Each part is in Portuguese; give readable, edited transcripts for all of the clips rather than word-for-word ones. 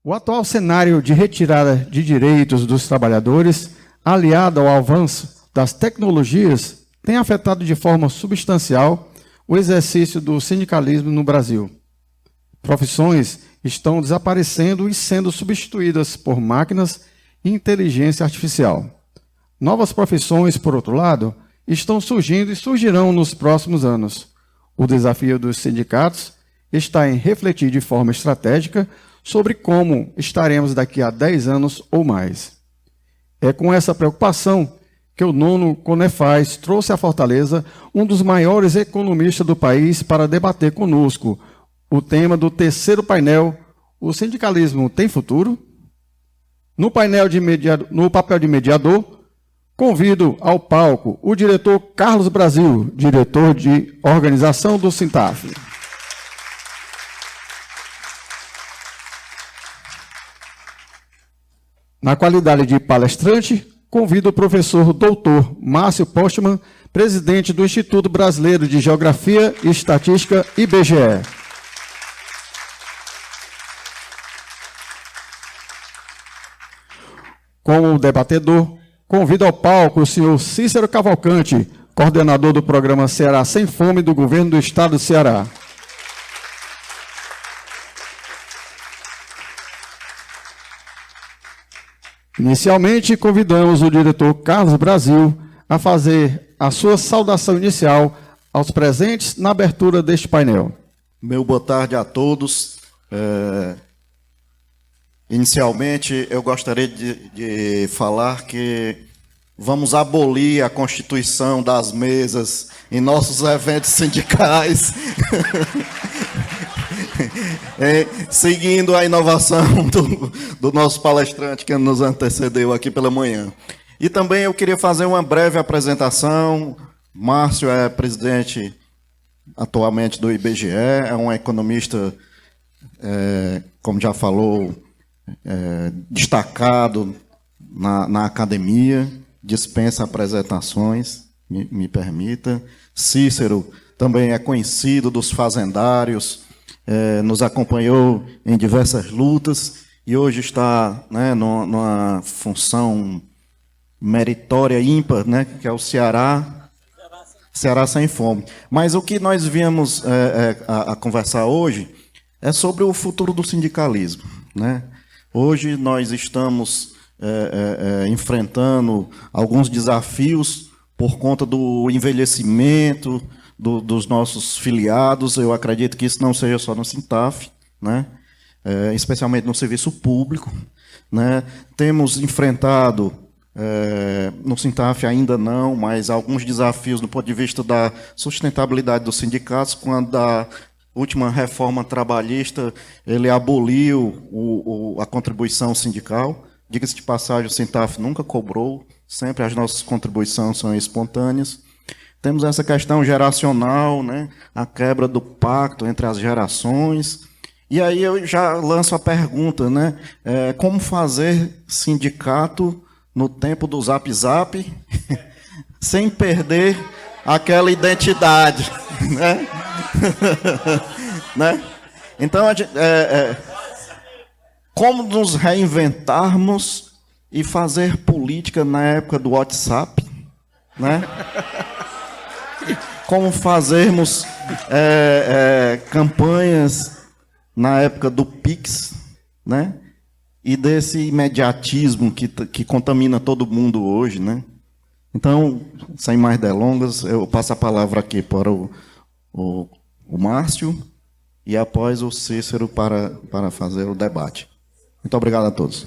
O atual cenário de retirada de direitos dos trabalhadores, aliado ao avanço das tecnologias, tem afetado de forma substancial o exercício do sindicalismo no Brasil. Profissões estão desaparecendo e sendo substituídas por máquinas e inteligência artificial. Novas profissões, por outro lado, estão surgindo e surgirão nos próximos anos. O desafio dos sindicatos está em refletir de forma estratégica sobre como estaremos daqui a 10 anos ou mais. É com essa preocupação que o 9º Conefaz trouxe à Fortaleza um dos maiores economistas do país para debater conosco o tema do terceiro painel, o sindicalismo tem futuro? No papel de mediador, convido ao palco o diretor Carlos Brasil, diretor de organização do Sintaf. Na qualidade de palestrante, convido o professor doutor Márcio Postman, presidente do Instituto Brasileiro de Geografia e Estatística, IBGE. Como debatedor, convido ao palco o senhor Cícero Cavalcante, coordenador do programa Ceará Sem Fome do Governo do Estado do Ceará. Inicialmente, convidamos o diretor Carlos Brasil a fazer a sua saudação inicial aos presentes na abertura deste painel. Meu boa tarde a todos. Inicialmente, eu gostaria de falar que vamos abolir a constituição das mesas em nossos eventos sindicais, seguindo a inovação do nosso palestrante que nos antecedeu aqui pela manhã. E também eu queria fazer uma breve apresentação. Márcio é presidente atualmente do IBGE, é um economista, como já falou, destacado na academia, dispensa apresentações, me permita. Cícero também é conhecido dos fazendários, nos acompanhou em diversas lutas e hoje está, né, numa função meritória ímpar, né, que é o Ceará Sem Fome. Mas o que nós viemos a conversar hoje é sobre o futuro do sindicalismo, né? Hoje nós estamos enfrentando alguns desafios por conta do envelhecimento dos nossos filiados. Eu acredito que isso não seja só no Sintaf, né? Especialmente no serviço público, né? Temos enfrentado, no Sintaf ainda não, mas alguns desafios do ponto de vista da sustentabilidade dos sindicatos, quando a última reforma trabalhista, ele aboliu a contribuição sindical. Diga-se de passagem, o Sintaf nunca cobrou, sempre as nossas contribuições são espontâneas. Temos essa questão geracional, né? A quebra do pacto entre as gerações. E aí eu já lanço a pergunta, né? Como fazer sindicato no tempo do Zap Zap sem perder aquela identidade, né? né? Então, como nos reinventarmos e fazer política na época do WhatsApp, né? Como fazermos campanhas na época do Pix, né? E desse imediatismo que contamina todo mundo hoje, né? Então, sem mais delongas, eu passo a palavra aqui para o Márcio e após o Cícero para fazer o debate. Muito obrigado a todos.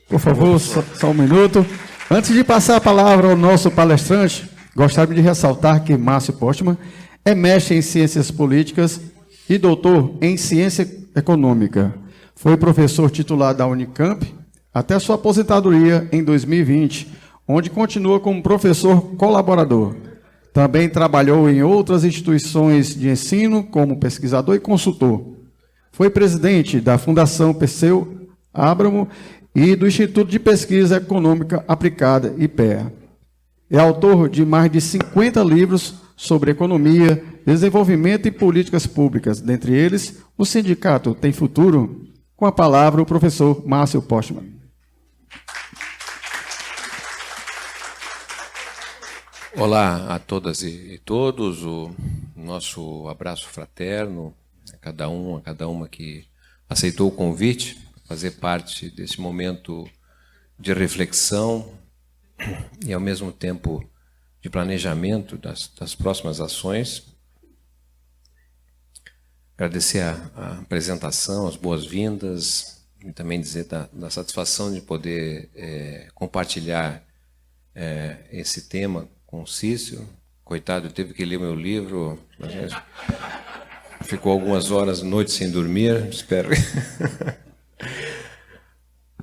Por favor, só um minuto. Antes de passar a palavra ao nosso palestrante, gostaria de ressaltar que Márcio Postman é mestre em Ciências Políticas e doutor em Ciência Econômica. Foi professor titular da Unicamp até sua aposentadoria em 2020, onde continua como professor colaborador. Também trabalhou em outras instituições de ensino como pesquisador e consultor. Foi presidente da Fundação Perseu Abramo e do Instituto de Pesquisa Econômica Aplicada, IPEA. É autor de mais de 50 livros sobre economia, desenvolvimento e políticas públicas, dentre eles, O Sindicato Tem Futuro?, Com a palavra, o professor Márcio Postman. Olá a todas e todos, o nosso abraço fraterno, a cada uma que aceitou o convite, fazer parte desse momento de reflexão e, ao mesmo tempo, de planejamento das próximas ações. Agradecer a apresentação, as boas-vindas e também dizer da satisfação de poder compartilhar esse tema com o Cícero. Coitado, teve que ler meu livro, ficou algumas horas, noites sem dormir, espero.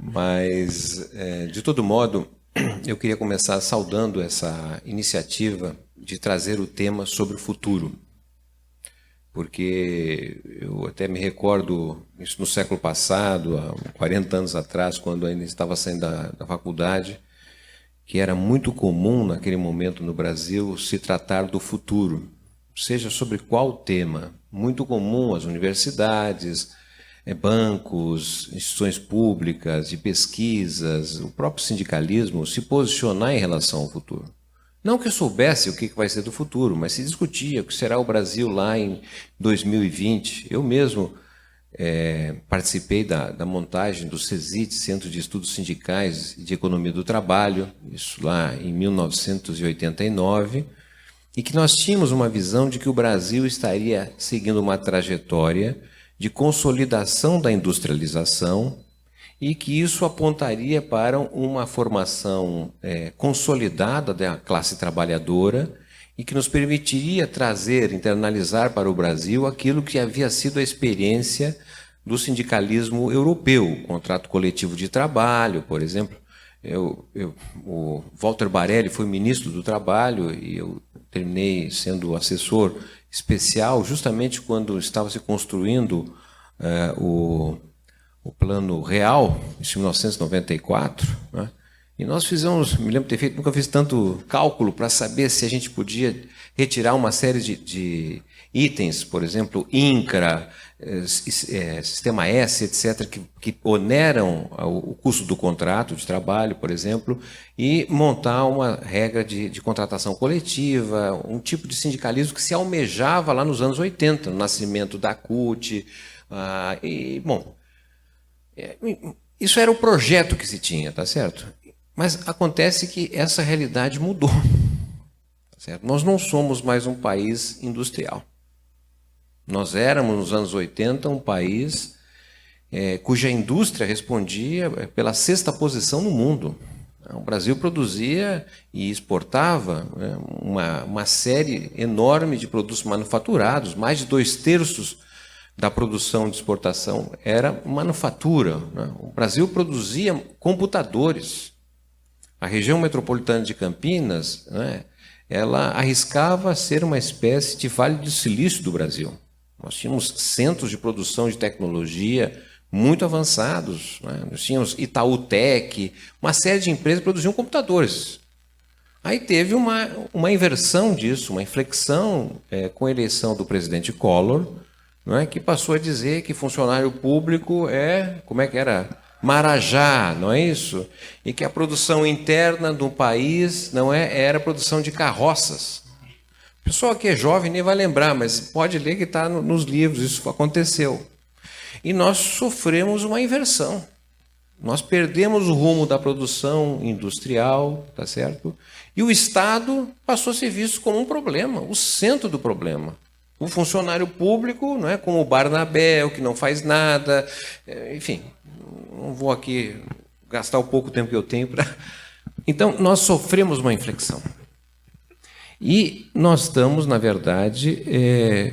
Mas, de todo modo, eu queria começar saudando essa iniciativa de trazer o tema sobre o futuro. Porque eu até me recordo, isso no século passado, há 40 anos atrás, quando ainda estava saindo da faculdade, que era muito comum naquele momento no Brasil se tratar do futuro, seja sobre qual tema. Muito comum as universidades, bancos, instituições públicas de pesquisas, o próprio sindicalismo se posicionar em relação ao futuro. Não que eu soubesse o que vai ser do futuro, mas se discutia o que será o Brasil lá em 2020. Eu mesmo participei da montagem do CESIT, Centro de Estudos Sindicais e de Economia do Trabalho, isso lá em 1989, e que nós tínhamos uma visão de que o Brasil estaria seguindo uma trajetória de consolidação da industrialização e que isso apontaria para uma formação consolidada da classe trabalhadora e que nos permitiria trazer, internalizar para o Brasil aquilo que havia sido a experiência do sindicalismo europeu, o contrato coletivo de trabalho, por exemplo. O Walter Barelli foi ministro do Trabalho e eu terminei sendo assessor especial justamente quando estava se construindo o Plano Real, em 1994, né? E nós fizemos, me lembro de ter feito, nunca fiz tanto cálculo para saber se a gente podia retirar uma série de itens, por exemplo, INCRA, Sistema S, etc., que oneram o custo do contrato de trabalho, por exemplo, e montar uma regra de contratação coletiva, um tipo de sindicalismo que se almejava lá nos anos 80, no nascimento da CUT. Bom, isso era o projeto que se tinha, tá certo? Mas acontece que essa realidade mudou. Tá certo? Nós não somos mais um país industrial. Nós éramos, nos anos 80, um país cuja indústria respondia pela 6ª posição no mundo. O Brasil produzia e exportava uma série enorme de produtos manufaturados, mais de 2/3 da produção de exportação era manufatura, né? O Brasil produzia computadores. A região metropolitana de Campinas, né, ela arriscava ser uma espécie de Vale do Silício do Brasil. Nós tínhamos centros de produção de tecnologia muito avançados, né? Nós tínhamos Itaú-Tec, uma série de empresas que produziam computadores. Aí teve uma inversão disso, uma inflexão com a eleição do presidente Collor, não é, que passou a dizer que funcionário público como é que era? Marajá, não é isso? E que a produção interna do país era produção de carroças. O pessoal que é jovem nem vai lembrar, mas pode ler que está nos livros, isso aconteceu. E nós sofremos uma inversão. Nós perdemos o rumo da produção industrial, tá certo? E o Estado passou a ser visto como um problema, o centro do problema. O funcionário público, não é, como o Barnabé, o que não faz nada, enfim, não vou aqui gastar o pouco tempo que eu tenho para... Então, nós sofremos uma inflexão. E nós estamos, na verdade,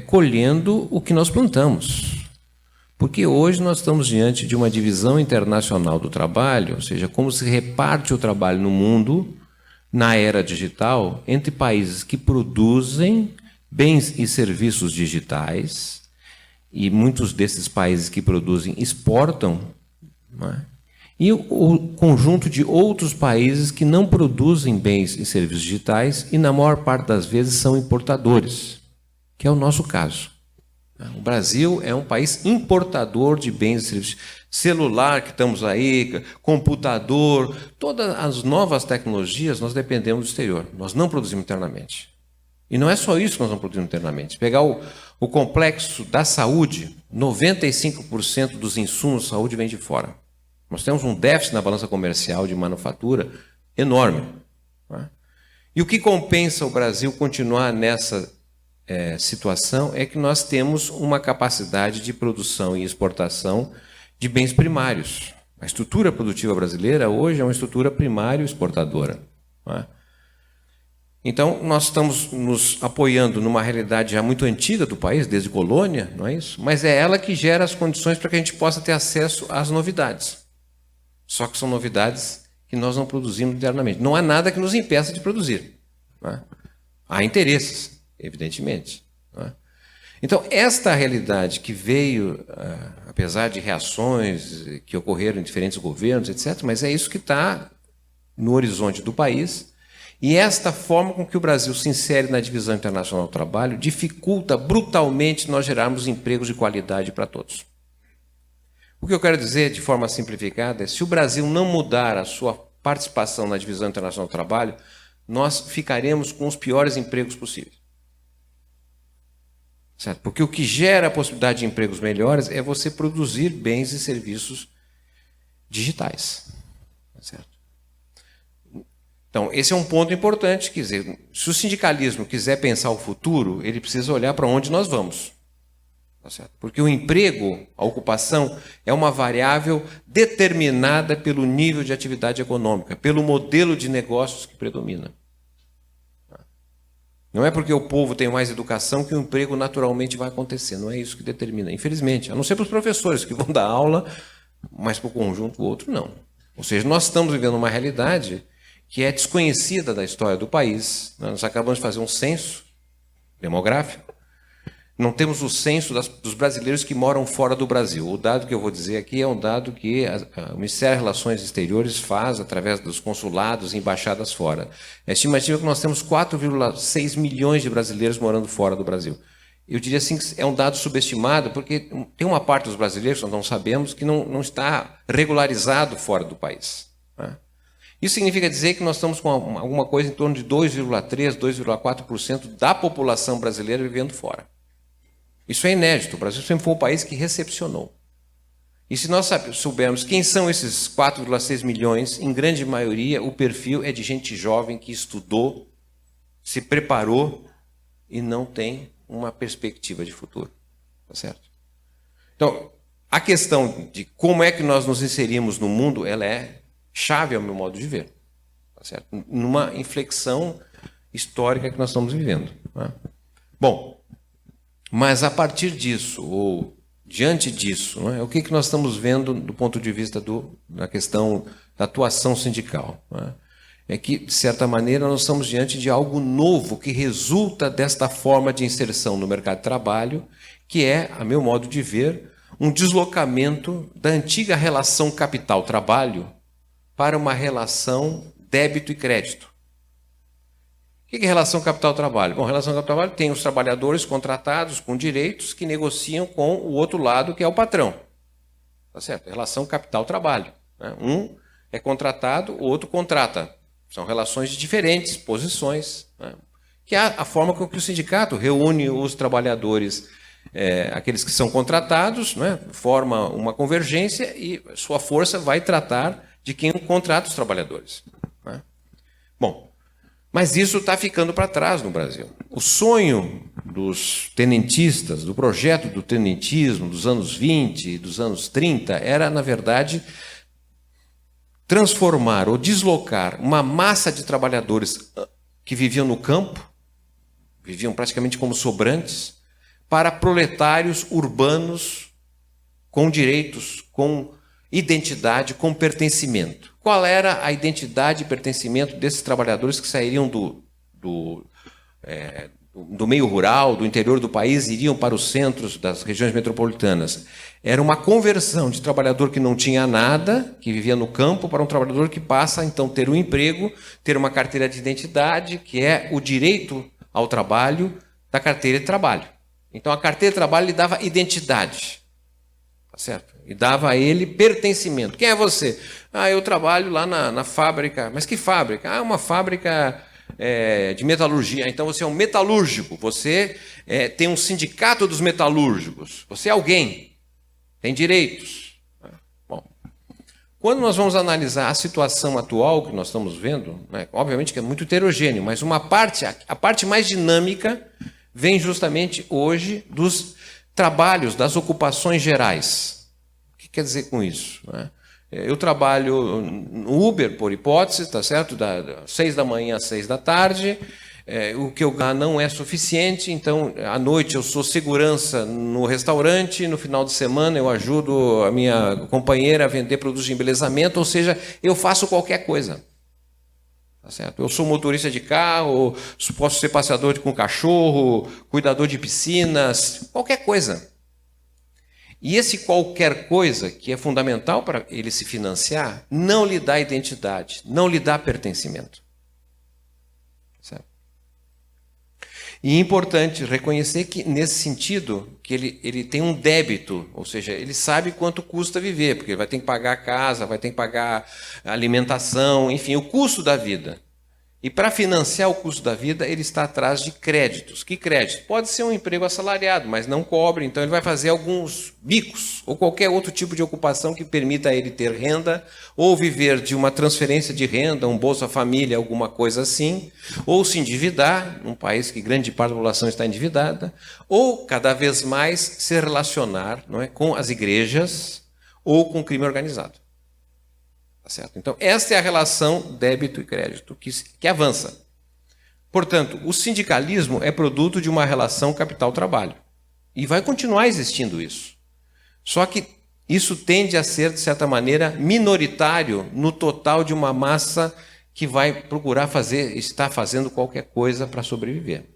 colhendo o que nós plantamos. Porque hoje nós estamos diante de uma divisão internacional do trabalho, ou seja, como se reparte o trabalho no mundo, na era digital, entre países que produzem bens e serviços digitais, e muitos desses países que produzem exportam, não é? E o conjunto de outros países que não produzem bens e serviços digitais e, na maior parte das vezes, são importadores, que é o nosso caso. O Brasil é um país importador de bens e serviços. Celular que estamos aí, computador, todas as novas tecnologias nós dependemos do exterior. Nós não produzimos internamente. E não é só isso que nós não produzimos internamente. Se pegar o complexo da saúde, 95% dos insumos de saúde vem de fora. Nós temos um déficit na balança comercial de manufatura enorme. Né? E o que compensa o Brasil continuar nessa situação é que nós temos uma capacidade de produção e exportação de bens primários. A estrutura produtiva brasileira hoje é uma estrutura primário exportadora. Não é? Então, nós estamos nos apoiando numa realidade já muito antiga do país, desde colônia, não é isso? Mas é ela que gera as condições para que a gente possa ter acesso às novidades. Só que são novidades que nós não produzimos internamente. Não há nada que nos impeça de produzir. Não é? Há interesses, evidentemente. Não é? Então, esta realidade que veio, apesar de reações que ocorreram em diferentes governos, etc., mas é isso que está no horizonte do país. E esta forma com que o Brasil se insere na divisão internacional do trabalho dificulta brutalmente nós gerarmos empregos de qualidade para todos. O que eu quero dizer, de forma simplificada, é se o Brasil não mudar a sua participação na divisão internacional do trabalho, nós ficaremos com os piores empregos possíveis. Certo? Porque o que gera a possibilidade de empregos melhores é você produzir bens e serviços digitais. Certo? Então, esse é um ponto importante. Quer dizer, se o sindicalismo quiser pensar o futuro, ele precisa olhar para onde nós vamos. Tá certo? Porque o emprego, a ocupação, é uma variável determinada pelo nível de atividade econômica, pelo modelo de negócios que predomina. Não é porque o povo tem mais educação que o emprego naturalmente vai acontecer. Não é isso que determina, infelizmente. A não ser para os professores que vão dar aula, mas para o conjunto, o outro não. Ou seja, nós estamos vivendo uma realidade que é desconhecida da história do país. Nós acabamos de fazer um censo demográfico. Não temos o censo dos brasileiros que moram fora do Brasil. O dado que eu vou dizer aqui é um dado que o Ministério das Relações Exteriores faz através dos consulados e embaixadas fora. A estimativa é que nós temos 4,6 milhões de brasileiros morando fora do Brasil. Eu diria assim que é um dado subestimado, porque tem uma parte dos brasileiros, nós não sabemos, que não está regularizado fora do país. Né? Isso significa dizer que nós estamos com alguma coisa em torno de 2,3%, 2,4% da população brasileira vivendo fora. Isso é inédito. O Brasil sempre foi um país que recepcionou. E se nós soubermos quem são esses 4,6 milhões, em grande maioria o perfil é de gente jovem que estudou, se preparou e não tem uma perspectiva de futuro. Tá certo? Então, a questão de como é que nós nos inserimos no mundo, ela é chave ao meu modo de ver. Tá certo? Numa inflexão histórica que nós estamos vivendo. Tá? Bom, mas a partir disso, ou diante disso, não é? O que nós estamos vendo do ponto de vista da questão da atuação sindical? Não é que, de certa maneira, nós estamos diante de algo novo que resulta desta forma de inserção no mercado de trabalho, que é, a meu modo de ver, um deslocamento da antiga relação capital-trabalho para uma relação débito e crédito. O que é relação capital-trabalho? Bom, relação capital-trabalho tem os trabalhadores contratados com direitos que negociam com o outro lado, que é o patrão. Tá certo? Relação capital-trabalho. Né? Um é contratado, o outro contrata. São relações de diferentes posições. Né? Que é a forma com que o sindicato reúne os trabalhadores, aqueles que são contratados, né? Forma uma convergência e sua força vai tratar de quem contrata os trabalhadores. Né? Bom, mas isso está ficando para trás no Brasil. O sonho dos tenentistas, do projeto do tenentismo dos anos 20 e dos anos 30, era, na verdade, transformar ou deslocar uma massa de trabalhadores que viviam no campo, viviam praticamente como sobrantes, para proletários urbanos com direitos, com identidade, com pertencimento. Qual era a identidade e pertencimento desses trabalhadores que sairiam do meio rural, do interior do país, iriam para os centros das regiões metropolitanas? Era uma conversão de trabalhador que não tinha nada, que vivia no campo, para um trabalhador que passa, então, a ter um emprego, ter uma carteira de identidade, que é o direito ao trabalho da carteira de trabalho. Então, a carteira de trabalho lhe dava identidade. Tá certo? E dava a ele pertencimento. Quem é você? Eu trabalho lá na fábrica. Mas que fábrica? É uma fábrica de metalurgia. Então, você é um metalúrgico. Você tem um sindicato dos metalúrgicos. Você é alguém. Tem direitos. Bom, quando nós vamos analisar a situação atual que nós estamos vendo, né, obviamente que é muito heterogêneo, mas a parte mais dinâmica vem justamente hoje dos trabalhos, das ocupações gerais. O que quer dizer com isso? Eu trabalho no Uber, por hipótese, tá certo? Das 6 da manhã às 6 da tarde. O que eu ganho não é suficiente, então, à noite eu sou segurança no restaurante, no final de semana eu ajudo a minha companheira a vender produtos de embelezamento, ou seja, eu faço qualquer coisa. Tá certo? Eu sou motorista de carro, posso ser passeador com cachorro, cuidador de piscinas, qualquer coisa. E esse qualquer coisa, que é fundamental para ele se financiar, não lhe dá identidade, não lhe dá pertencimento. Certo? E é importante reconhecer que, nesse sentido, que ele tem um débito, ou seja, ele sabe quanto custa viver, porque ele vai ter que pagar a casa, vai ter que pagar a alimentação, enfim, o custo da vida. E para financiar o custo da vida, ele está atrás de créditos. Que crédito? Pode ser um emprego assalariado, mas não cobre, então ele vai fazer alguns bicos, ou qualquer outro tipo de ocupação que permita a ele ter renda, ou viver de uma transferência de renda, um Bolsa Família, alguma coisa assim, ou se endividar, num país que grande parte da população está endividada, ou cada vez mais se relacionar, não é, com as igrejas ou com o crime organizado. Certo? Então, esta é a relação débito e crédito que avança. Portanto, o sindicalismo é produto de uma relação capital-trabalho. E vai continuar existindo isso. Só que isso tende a ser, de certa maneira, minoritário no total de uma massa que vai procurar estar fazendo qualquer coisa para sobreviver.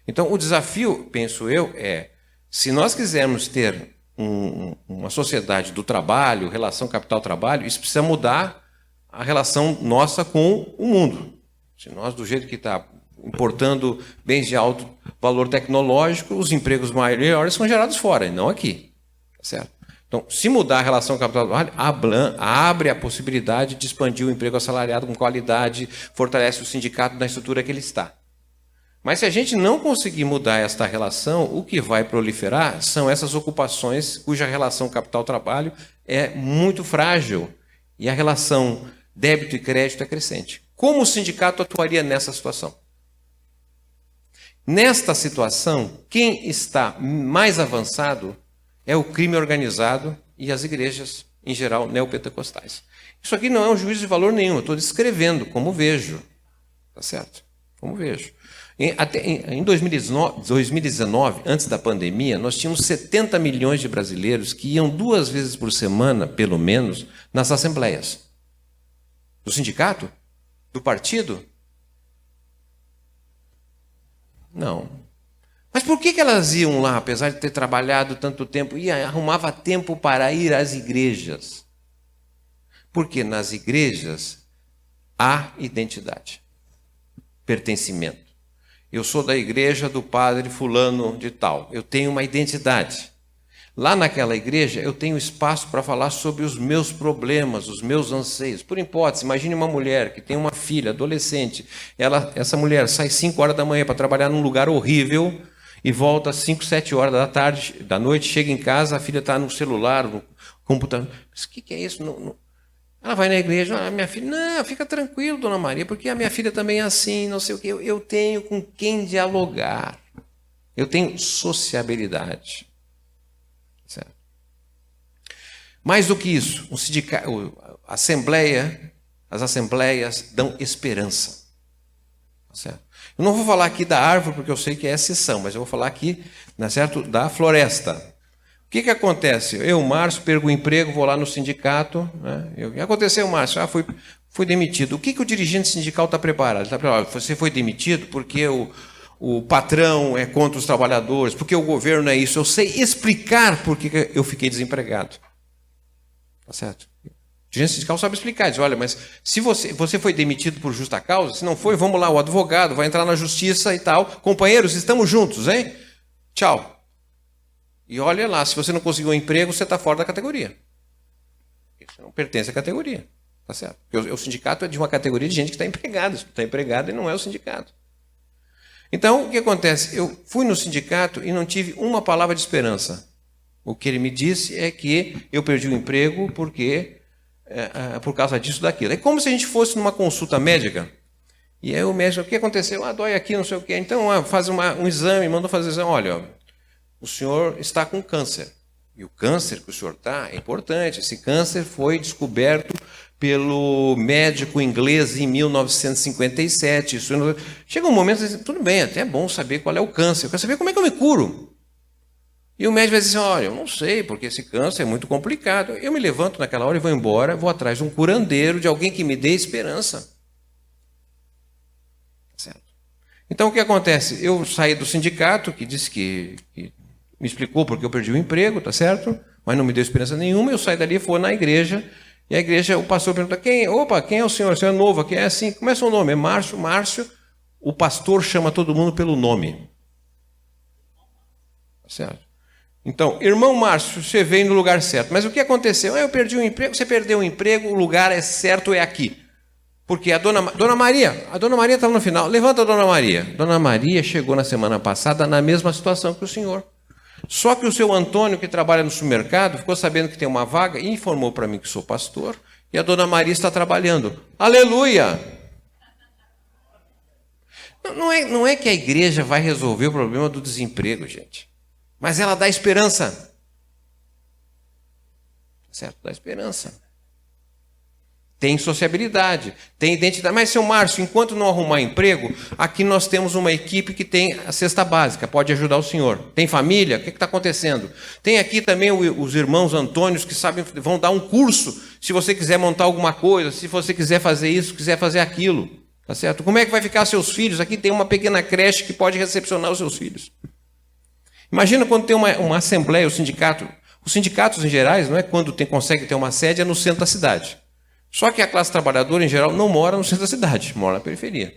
Então, o desafio, penso eu, se nós quisermos ter uma sociedade do trabalho, relação capital-trabalho, isso precisa mudar a relação nossa com o mundo. Se nós, do jeito que está importando bens de alto valor tecnológico, os empregos maiores são gerados fora, e não aqui. Certo? Então, se mudar a relação capital-trabalho, abre a possibilidade de expandir o emprego assalariado com qualidade, fortalece o sindicato na estrutura que ele está. Mas se a gente não conseguir mudar esta relação, o que vai proliferar são essas ocupações cuja relação capital-trabalho é muito frágil e a relação débito e crédito é crescente. Como o sindicato atuaria nessa situação? Nesta situação, quem está mais avançado é o crime organizado e as igrejas, em geral, neopentecostais. Isso aqui não é um juízo de valor nenhum, eu estou descrevendo como vejo. Tá certo? Como vejo. Em 2019, antes da pandemia, nós tínhamos 70 milhões de brasileiros que iam 2 vezes por semana, pelo menos, nas assembleias. Do sindicato? Do partido? Não. Mas por que elas iam lá, apesar de ter trabalhado tanto tempo, e arrumava tempo para ir às igrejas? Porque nas igrejas há identidade, pertencimento. Eu sou da igreja do padre fulano de tal. Eu tenho uma identidade. Lá naquela igreja eu tenho espaço para falar sobre os meus problemas, os meus anseios. Por hipótese, imagine uma mulher que tem uma filha adolescente. Essa mulher sai 5 horas da manhã para trabalhar num lugar horrível e volta às 5, 7 horas da noite, chega em casa, a filha está no celular, no computador. Mas o que é isso? Ela vai na igreja, minha filha, não, fica tranquilo, dona Maria, porque a minha filha também é assim, não sei o quê. Eu tenho com quem dialogar. Eu tenho sociabilidade. Certo? Mais do que isso, as assembleias dão esperança. Certo? Eu não vou falar aqui da árvore, porque eu sei que é exceção, mas eu vou falar aqui, certo, da floresta. O que acontece? Eu, Márcio, perco o emprego, vou lá no sindicato. Né? O que aconteceu, Márcio? Fui demitido. O que o dirigente sindical está preparado? Ele está preparado. Você foi demitido porque o patrão é contra os trabalhadores, porque o governo é isso. Eu sei explicar por que eu fiquei desempregado. Tá certo? O dirigente sindical sabe explicar. Diz, olha, mas se você foi demitido por justa causa, se não foi, vamos lá, o advogado vai entrar na justiça e tal. Companheiros, estamos juntos, hein? Tchau. E olha lá, se você não conseguiu um emprego, você está fora da categoria. Você não pertence à categoria. Tá certo? Porque o sindicato é de uma categoria de gente que está empregada. Se está empregado, ele não é o sindicato. Então, o que acontece? Eu fui no sindicato e não tive uma palavra de esperança. O que ele me disse é que eu perdi o emprego por causa disso, daquilo. É como se a gente fosse numa consulta médica. E aí o médico, o que aconteceu? Dói aqui, não sei o quê. Então, faz um exame, mandou fazer um exame. Olha, o senhor está com câncer. E o câncer que o senhor está é importante. Esse câncer foi descoberto pelo médico inglês em 1957. Chega um momento, tudo bem, até é bom saber qual é o câncer. Eu quero saber como é que eu me curo. E o médico vai dizer assim, olha, eu não sei, porque esse câncer é muito complicado. Eu me levanto naquela hora e vou embora, vou atrás de um curandeiro, de alguém que me dê esperança. Certo? Então, o que acontece? Eu saí do sindicato, que disse que me explicou porque eu perdi o emprego, tá certo? Mas não me deu esperança nenhuma. Eu saí dali e fui na igreja. E a igreja, o pastor pergunta, quem é o senhor? O senhor é novo aqui? É assim, como é seu nome? É Márcio. Márcio, o pastor chama todo mundo pelo nome. Tá certo? Então, irmão Márcio, você veio no lugar certo. Mas o que aconteceu? Eu perdi o emprego. Você perdeu o emprego, o lugar é certo, é aqui. Porque a dona Maria estava no final. Levanta a dona Maria. Dona Maria chegou na semana passada na mesma situação que o senhor. Só que o seu Antônio, que trabalha no supermercado, ficou sabendo que tem uma vaga e informou para mim que sou pastor. E a dona Maria está trabalhando. Aleluia! Não é que a igreja vai resolver o problema do desemprego, gente. Mas ela dá esperança. Certo? Dá esperança. Tem sociabilidade, tem identidade. Mas, seu Márcio, enquanto não arrumar emprego, aqui nós temos uma equipe que tem a cesta básica, pode ajudar o senhor. Tem família? O que está acontecendo? Tem aqui também os irmãos Antônios que vão dar um curso, se você quiser montar alguma coisa, se você quiser fazer isso, quiser fazer aquilo. Tá certo? Como é que vai ficar seus filhos? Aqui tem uma pequena creche que pode recepcionar os seus filhos. Imagina quando tem uma assembleia, o sindicato. Os sindicatos em gerais, não é quando consegue ter uma sede, é no centro da cidade. Só que a classe trabalhadora, em geral, não mora no centro da cidade, mora na periferia.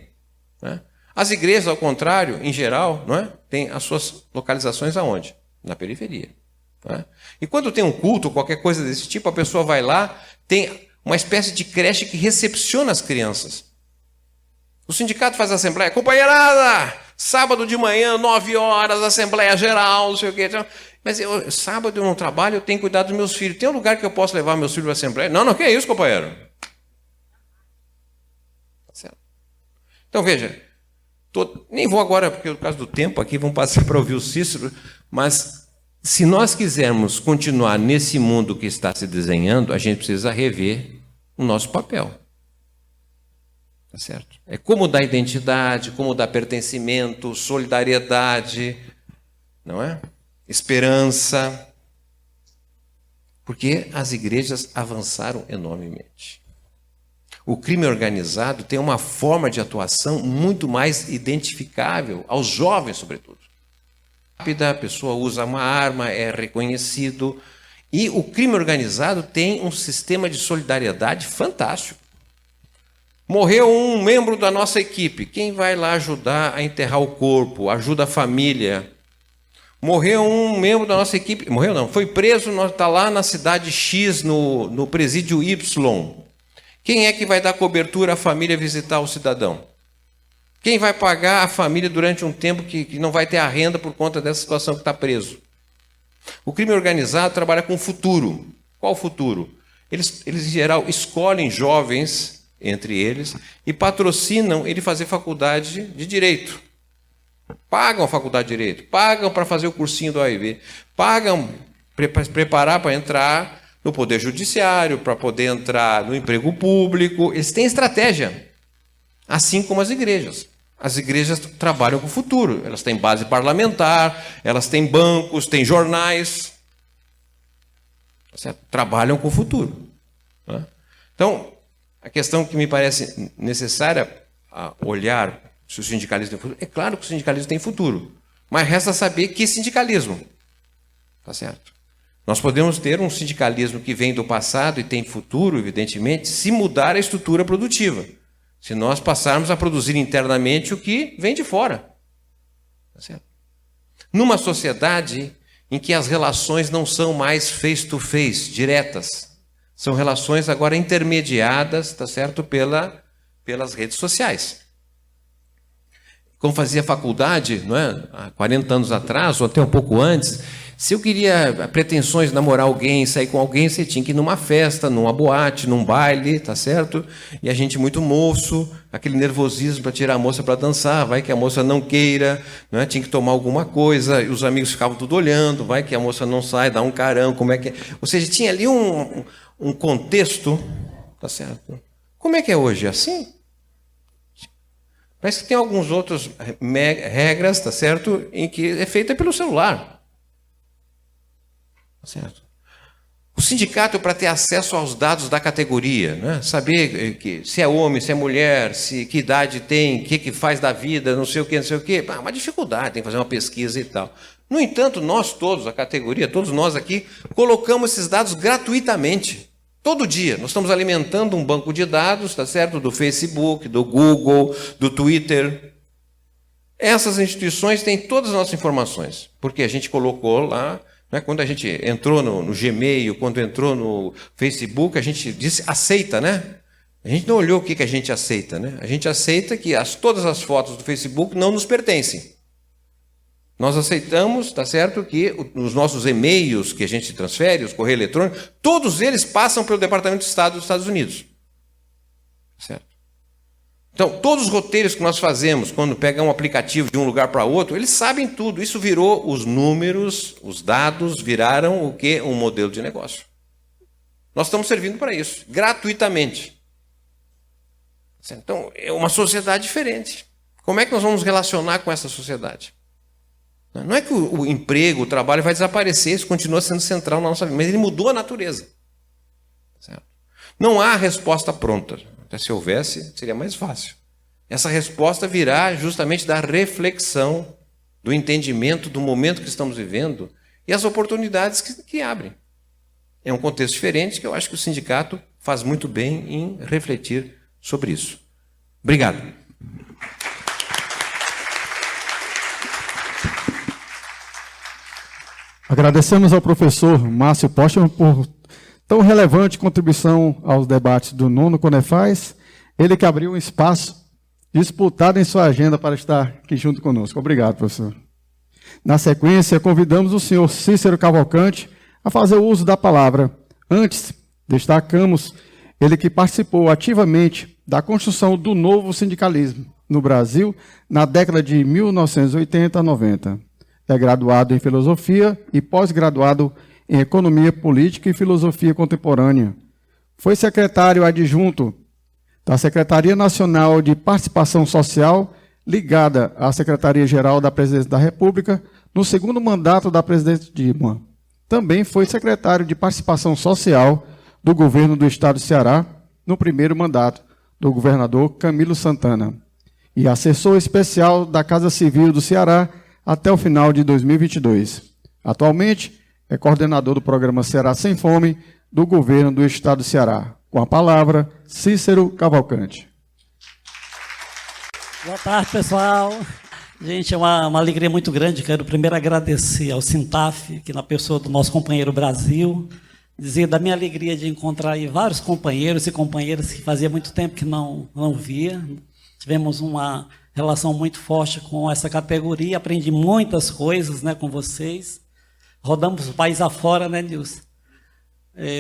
Né? As igrejas, ao contrário, em geral, não é? Tem as suas localizações aonde? Na periferia. Né? E quando tem um culto, qualquer coisa desse tipo, a pessoa vai lá, tem uma espécie de creche que recepciona as crianças. O sindicato faz a assembleia, companheirada, sábado de manhã, 9 horas, assembleia geral, não sei o quê. Mas sábado eu não trabalho, eu tenho que cuidar dos meus filhos. Tem um lugar que eu posso levar meus filhos para a assembleia? Não, que é isso, companheiro? Tá certo. Então, veja, nem vou agora, porque por causa do tempo aqui, vamos passar para ouvir o Cícero, mas se nós quisermos continuar nesse mundo que está se desenhando, a gente precisa rever o nosso papel. Tá certo? É como dar identidade, como dar pertencimento, solidariedade, não é? Esperança, porque as igrejas avançaram enormemente. O crime organizado tem uma forma de atuação muito mais identificável, aos jovens, sobretudo. A pessoa usa uma arma, é reconhecido, e o crime organizado tem um sistema de solidariedade fantástico. Morreu um membro da nossa equipe, quem vai lá ajudar a enterrar o corpo, ajuda a família. Morreu um membro da nossa equipe, morreu não, foi preso, está lá na cidade X, no presídio Y. Quem é que vai dar cobertura à família visitar o cidadão? Quem vai pagar a família durante um tempo que não vai ter a renda por conta dessa situação que está preso? O crime organizado trabalha com o futuro. Qual futuro? Eles, em geral, escolhem jovens, entre eles, e patrocinam ele fazer faculdade de Direito. Pagam a faculdade de Direito, pagam para fazer o cursinho do AIB, pagam para se preparar para entrar no Poder Judiciário, para poder entrar no emprego público. Eles têm estratégia, assim como as igrejas. As igrejas trabalham com o futuro, elas têm base parlamentar, elas têm bancos, têm jornais, certo? Trabalham com o futuro. Né? Então, a questão que me parece necessária a olhar se o sindicalismo tem futuro, é claro que o sindicalismo tem futuro, mas resta saber que sindicalismo. Tá certo? Nós podemos ter um sindicalismo que vem do passado e tem futuro, evidentemente, se mudar a estrutura produtiva. Se nós passarmos a produzir internamente o que vem de fora. Tá certo? Numa sociedade em que as relações não são mais face-to-face, diretas. São relações agora intermediadas, tá certo, pelas redes sociais. Como fazia faculdade, não é? Há 40 anos atrás, ou até um pouco antes, se eu queria pretensões de namorar alguém, sair com alguém, você tinha que ir numa festa, numa boate, num baile, tá certo? E a gente muito moço, aquele nervosismo para tirar a moça para dançar, vai que a moça não queira, não é? Tinha que tomar alguma coisa, e os amigos ficavam tudo olhando, vai que a moça não sai, dá um carão, como é que é? Ou seja, tinha ali um contexto, tá certo? Como é que é hoje? Assim? Parece que tem alguns outros regras, tá certo? Em que é feita pelo celular. Tá certo? O sindicato é para ter acesso aos dados da categoria, né? Saber se é homem, se é mulher, que idade tem, o que faz da vida, não sei o que, não sei o que. Uma dificuldade, tem que fazer uma pesquisa e tal. No entanto, nós todos, a categoria, todos nós aqui, colocamos esses dados gratuitamente. Todo dia, nós estamos alimentando um banco de dados, tá certo? Do Facebook, do Google, do Twitter. Essas instituições têm todas as nossas informações, porque a gente colocou lá, né, quando a gente entrou no Gmail, quando entrou no Facebook, a gente disse aceita, né? A gente não olhou o que a gente aceita, né? A gente aceita que todas as fotos do Facebook não nos pertencem. Nós aceitamos, tá certo, que os nossos e-mails que a gente transfere, os correios eletrônicos, todos eles passam pelo Departamento de Estado dos Estados Unidos. Certo? Então, todos os roteiros que nós fazemos, quando pega um aplicativo de um lugar para outro, eles sabem tudo. Isso virou os números, os dados viraram o quê? Um modelo de negócio. Nós estamos servindo para isso, gratuitamente. Certo? Então, é uma sociedade diferente. Como é que nós vamos nos relacionar com essa sociedade? Não é que o emprego, o trabalho vai desaparecer, isso continua sendo central na nossa vida, mas ele mudou a natureza. Certo? Não há resposta pronta. Até se houvesse, seria mais fácil. Essa resposta virá justamente da reflexão, do entendimento do momento que estamos vivendo e as oportunidades que abrem. É um contexto diferente que eu acho que o sindicato faz muito bem em refletir sobre isso. Obrigado. Agradecemos ao professor Márcio Postman por tão relevante contribuição aos debates do nono Conefaz, ele que abriu um espaço disputado em sua agenda para estar aqui junto conosco. Obrigado, professor. Na sequência, convidamos o senhor Cícero Cavalcante a fazer o uso da palavra. Antes, destacamos ele que participou ativamente da construção do novo sindicalismo no Brasil na década de 1980 a 90. É graduado em Filosofia e pós-graduado em Economia Política e Filosofia Contemporânea. Foi secretário adjunto da Secretaria Nacional de Participação Social, ligada à Secretaria-Geral da Presidência da República, no segundo mandato da presidente Dilma. Também foi secretário de Participação Social do governo do Estado do Ceará, no primeiro mandato do governador Camilo Santana. E assessor especial da Casa Civil do Ceará, até o final de 2022. Atualmente, é coordenador do programa Ceará Sem Fome do governo do Estado do Ceará. Com a palavra, Cícero Cavalcante. Boa tarde, pessoal. Gente, é uma alegria muito grande. Quero primeiro agradecer ao Sintaf, que na pessoa do nosso companheiro Brasil, dizer da minha alegria de encontrar aí vários companheiros e companheiras que fazia muito tempo que não via. Tivemos uma relação muito forte com essa categoria, aprendi muitas coisas, né, com vocês. Rodamos o país afora, né, Nilson?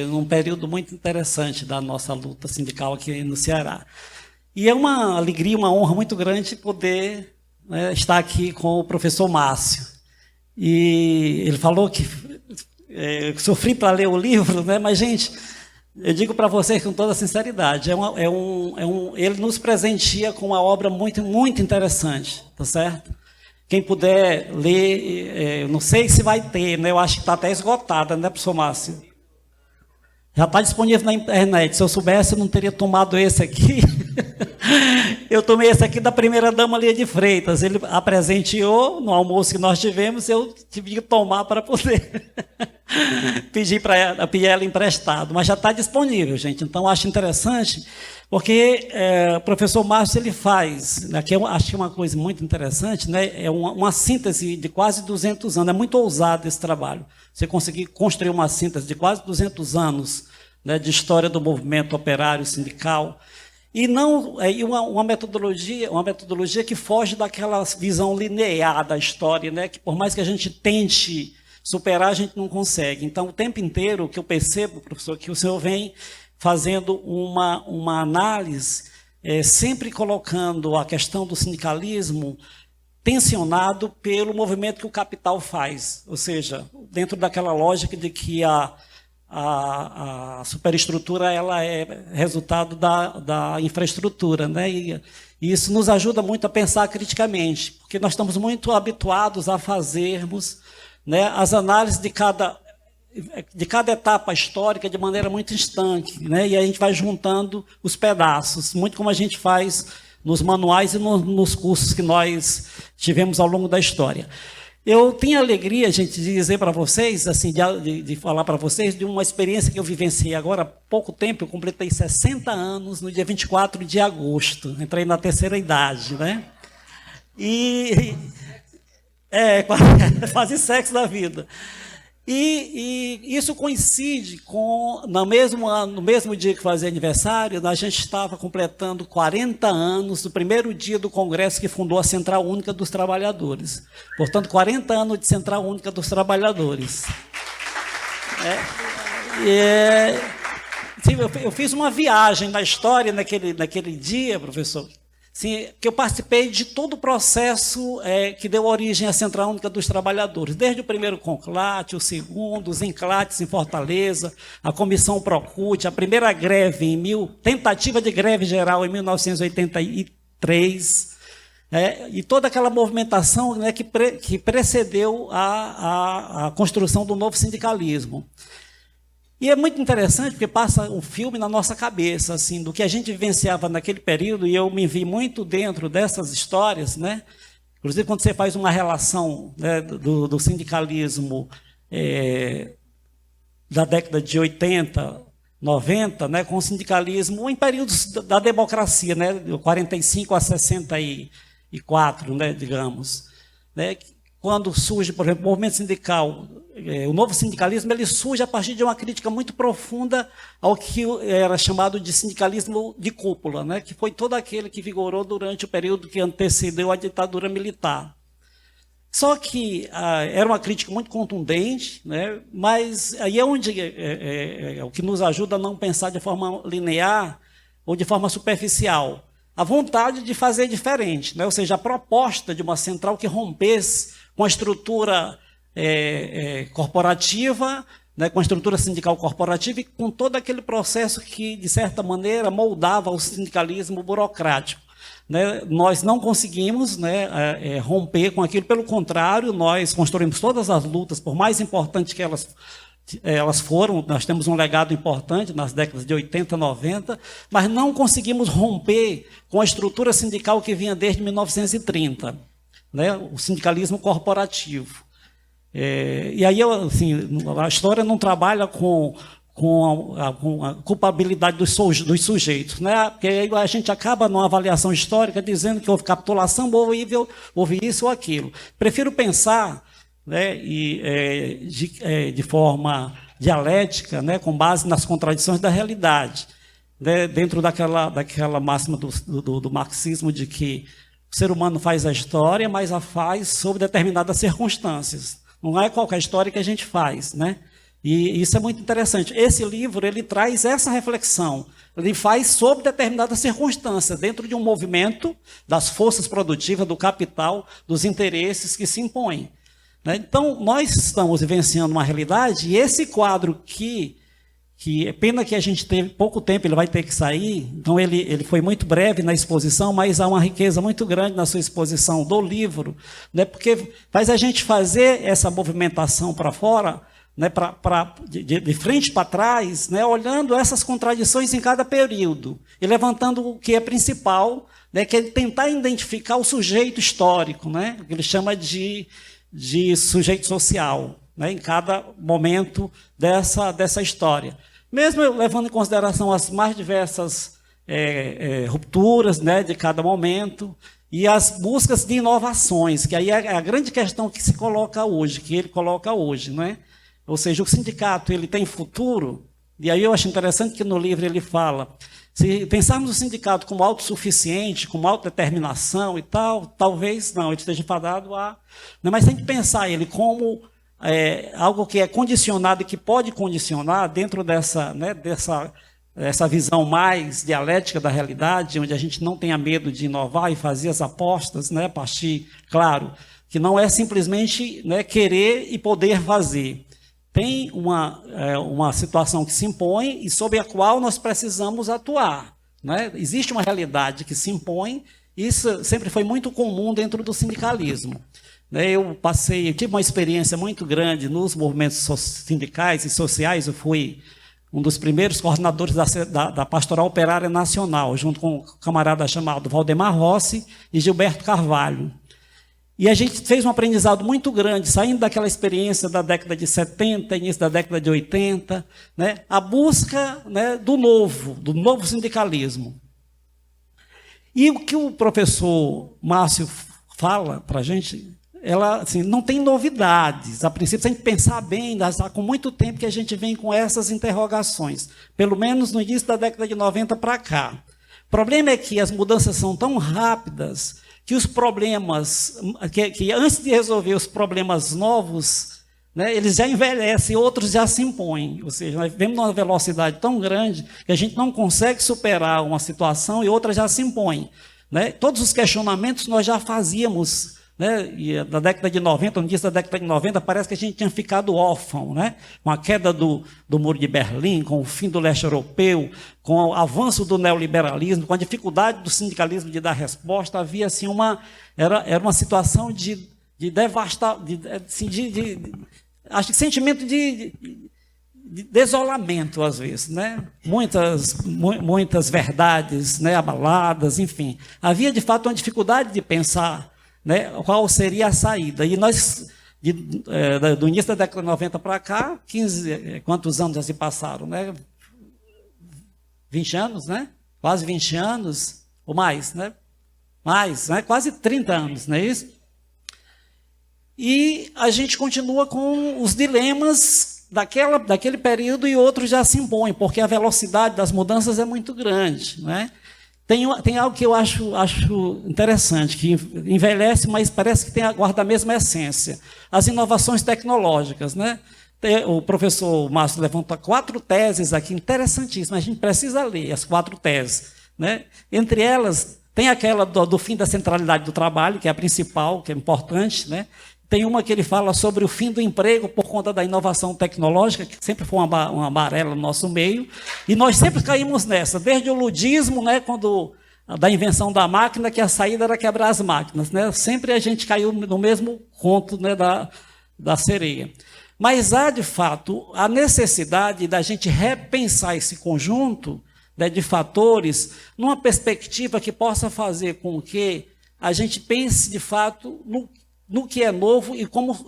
Num período muito interessante da nossa luta sindical aqui no Ceará. E é uma alegria, uma honra muito grande poder, né, estar aqui com o professor Márcio. E ele falou que sofri para ler o livro, né, mas, gente, eu digo para vocês com toda sinceridade, ele nos presentia com uma obra muito, muito interessante, tá certo? Quem puder ler, não sei se vai ter, né? Eu acho que está até esgotada, né, professor Márcio? Já está disponível na internet. Se eu soubesse, eu não teria tomado esse aqui. Eu tomei esse aqui da primeira-dama Lia de Freitas. Ele apresenteou no almoço que nós tivemos, eu tive que tomar para poder pedir para ela emprestado. Mas já está disponível, gente. Então, acho interessante, porque o professor Márcio ele faz, né, que eu acho que é uma coisa muito interessante, né, é uma síntese de quase 200 anos. É muito ousado esse trabalho. Você conseguir construir uma síntese de quase 200 anos, né, de história do movimento operário sindical, e não uma metodologia que foge daquela visão linear da história, né, que por mais que a gente tente superar, a gente não consegue. Então, o tempo inteiro que eu percebo, professor, que o senhor vem fazendo uma análise, sempre colocando a questão do sindicalismo tensionado pelo movimento que o capital faz, ou seja, dentro daquela lógica de que a superestrutura ela é resultado da infraestrutura, né? E isso nos ajuda muito a pensar criticamente, porque nós estamos muito habituados a fazermos, né, as análises de cada etapa histórica de maneira muito estanque, né? E a gente vai juntando os pedaços, muito como a gente faz nos manuais e nos cursos que nós tivemos ao longo da história. Eu tenho a alegria, gente, de dizer para vocês, assim, de falar para vocês de uma experiência que eu vivenciei agora há pouco tempo. Eu completei 60 anos no dia 24 de agosto. Entrei na terceira idade, né? E quase sexo da vida. E isso coincide com, no mesmo dia que fazia aniversário, a gente estava completando 40 anos do primeiro dia do Congresso que fundou a Central Única dos Trabalhadores. Portanto, 40 anos de Central Única dos Trabalhadores. Eu fiz uma viagem na história naquele dia, professor, sim, que eu participei de todo o processo que deu origem à Central Única dos Trabalhadores, desde o primeiro conclate, o segundo, os enclates em Fortaleza, a Comissão Procute, a primeira greve, tentativa de greve geral em 1983, e toda aquela movimentação, né, que precedeu a construção do novo sindicalismo. E é muito interessante porque passa um filme na nossa cabeça, assim, do que a gente vivenciava naquele período, e eu me vi muito dentro dessas histórias, né? Inclusive, quando você faz uma relação, né, do sindicalismo da década de 80, 90, né, com o sindicalismo em períodos da democracia, né, de 45 a 64, né, digamos, né, quando surge, por exemplo, o movimento sindical, o novo sindicalismo, ele surge a partir de uma crítica muito profunda ao que era chamado de sindicalismo de cúpula, né? Que foi todo aquele que vigorou durante o período que antecedeu a ditadura militar. Só que era uma crítica muito contundente, né? Mas aí é onde o que nos ajuda a não pensar de forma linear ou de forma superficial. A vontade de fazer diferente, né? Ou seja, a proposta de uma central que rompesse com a estrutura corporativa, né, com a estrutura sindical corporativa e com todo aquele processo que, de certa maneira, moldava o sindicalismo burocrático. Né? Nós não conseguimos, né, romper com aquilo, pelo contrário, nós construímos todas as lutas, por mais importantes que elas foram, nós temos um legado importante nas décadas de 80, 90, mas não conseguimos romper com a estrutura sindical que vinha desde 1930, né, o sindicalismo corporativo. E aí, assim, a história não trabalha com a culpabilidade dos sujeitos, né? Porque aí a gente acaba numa avaliação histórica dizendo que houve capitulação, houve isso ou aquilo. Prefiro pensar, né, de forma dialética, né, com base nas contradições da realidade, né, dentro daquela máxima do marxismo de que o ser humano faz a história, mas a faz sob determinadas circunstâncias. Não é qualquer história que a gente faz, né? E isso é muito interessante. Esse livro, ele traz essa reflexão. Ele faz sob determinadas circunstâncias, dentro de um movimento das forças produtivas, do capital, dos interesses que se impõem. Né? Então, nós estamos vivenciando uma realidade, e esse quadro que é pena que a gente teve pouco tempo, ele vai ter que sair, então ele foi muito breve na exposição, mas há uma riqueza muito grande na sua exposição do livro, né, porque faz a gente fazer essa movimentação para fora né, de frente para trás, né, olhando essas contradições em cada período e levantando o que é principal, né, que é tentar identificar o sujeito histórico, né, que ele chama de sujeito social, né, em cada momento dessa história. Mesmo levando em consideração as mais diversas rupturas, né, de cada momento e as buscas de inovações, que aí é a grande questão que se coloca hoje, que ele coloca hoje, né? Ou seja, o sindicato ele tem futuro, e aí eu acho interessante que no livro ele fala, se pensarmos o sindicato como autossuficiente, como autodeterminação e tal, talvez não, ele esteja fadado a... Mas tem que pensar ele como algo que é condicionado e que pode condicionar dentro dessa visão mais dialética da realidade, onde a gente não tenha medo de inovar e fazer as apostas, né, a partir, claro, que não é simplesmente, né, querer e poder fazer. Tem uma situação que se impõe e sobre a qual nós precisamos atuar, né? Existe uma realidade que se impõe, isso sempre foi muito comum dentro do sindicalismo. Eu tive uma experiência muito grande nos movimentos sindicais e sociais, eu fui um dos primeiros coordenadores da Pastoral Operária Nacional, junto com um camarada chamado Valdemar Rossi e Gilberto Carvalho. E a gente fez um aprendizado muito grande, saindo daquela experiência da década de 70, início da década de 80, né, a busca, né, do novo sindicalismo. E o que o professor Márcio fala para a gente, ela assim, não tem novidades. A princípio, se a gente pensar bem, já está com muito tempo que a gente vem com essas interrogações, pelo menos no início da década de 90 para cá. O problema é que as mudanças são tão rápidas que os problemas, que antes de resolver os problemas novos, né, eles já envelhecem, outros já se impõem. Ou seja, nós vemos uma velocidade tão grande que a gente não consegue superar uma situação e outra já se impõe. Né? Todos os questionamentos nós já fazíamos, né? E na década de 90, no início da década de 90, parece que a gente tinha ficado órfão, né? Com a queda do Muro de Berlim, com o fim do leste europeu, com o avanço do neoliberalismo, com a dificuldade do sindicalismo de dar resposta, havia assim era uma situação de devastação, acho que sentimento de desolamento às vezes, né? Muitas verdades, né, abaladas, enfim. Havia de fato uma dificuldade de pensar, né, qual seria a saída. E nós, do início da década de 90 para cá, quantos anos já se passaram? Né? 20 anos, né? Quase 20 anos, ou mais, né? Mais, né? Quase 30 anos, não é isso? E a gente continua com os dilemas daquele período e outros já se impõem, porque a velocidade das mudanças é muito grande, né? Tem algo que eu acho interessante, que envelhece, mas parece que guarda a mesma essência. As inovações tecnológicas, né? O professor Márcio levanta 4 teses aqui, interessantíssimas. A gente precisa ler as 4 teses. Né? Entre elas, tem aquela do fim da centralidade do trabalho, que é a principal, que é importante, né? Tem uma que ele fala sobre o fim do emprego por conta da inovação tecnológica, que sempre foi uma amarela no nosso meio, e nós sempre caímos nessa, desde o ludismo, né, da invenção da máquina, que a saída era quebrar as máquinas. Né? Sempre a gente caiu no mesmo conto, né, da sereia. Mas há, de fato, a necessidade da gente repensar esse conjunto, né, de fatores numa perspectiva que possa fazer com que a gente pense, de fato, no que é novo e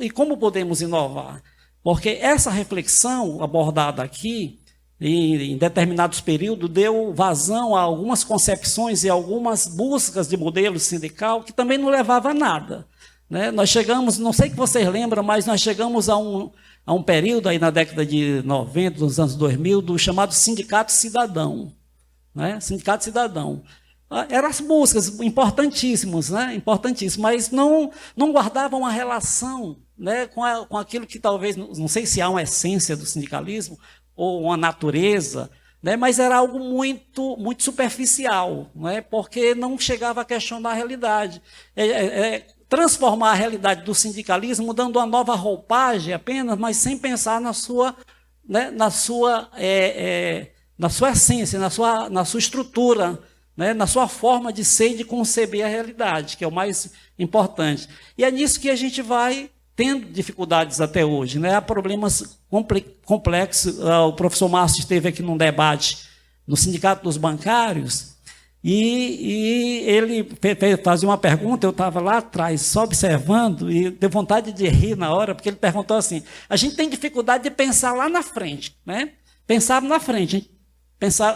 como podemos inovar. Porque essa reflexão abordada aqui, em determinados períodos, deu vazão a algumas concepções e algumas buscas de modelo sindical que também não levava a nada. Né? Nós chegamos, não sei que vocês lembram, mas nós chegamos a um período aí na década de 90, nos anos 2000, do chamado Sindicato Cidadão. Né? Sindicato Cidadão. Eram as buscas importantíssimas, né? Importantíssimas, mas não guardavam uma relação, né, com aquilo que talvez, não sei se há uma essência do sindicalismo ou uma natureza, né, mas era algo muito, muito superficial, né, porque não chegava a questionar a realidade. Transformar a realidade do sindicalismo dando uma nova roupagem apenas, mas sem pensar na sua essência, na sua estrutura, né, na sua forma de ser e de conceber a realidade, que é o mais importante. E é nisso que a gente vai tendo dificuldades até hoje, né? Há problemas complexos. O professor Márcio esteve aqui num debate no Sindicato dos Bancários e ele fazia uma pergunta, eu estava lá atrás só observando e deu vontade de rir na hora, porque ele perguntou assim, a gente tem dificuldade de pensar lá na frente, né? Pensar na frente,